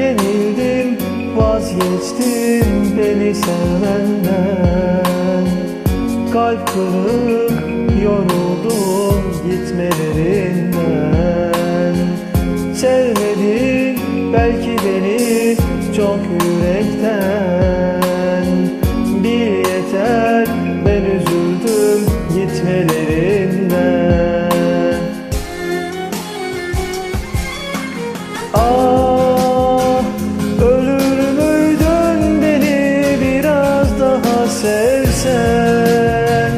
Yenildim, vazgeçtim beni sevmenden. Kalp kırık, yoruldum gitmelerinden. Sevmedin belki beni çok yürekten. Bil yeter, ben üzüldüm gitmelerinden. Ah, ölür müydün beni biraz daha sevsen?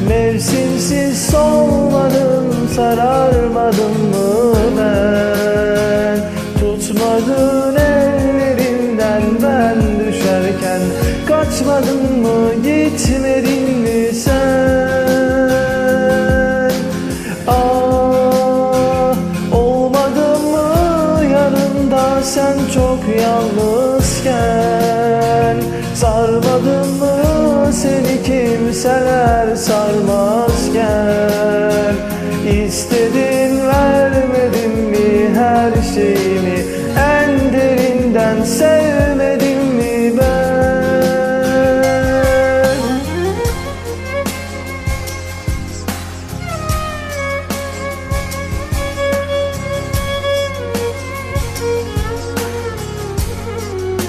Mevsimsiz solmadım, sararmadım mı ben? Tutmadın ellerimden ben düşerken, kaçmadın mı, gitmedin mi sen? Ah, olmadın mı yanımda sen çok yalnızken? Sarmadın mı seni kimseler sarmazken? İstedin vermedim mi her şeyimi, en derinden sev.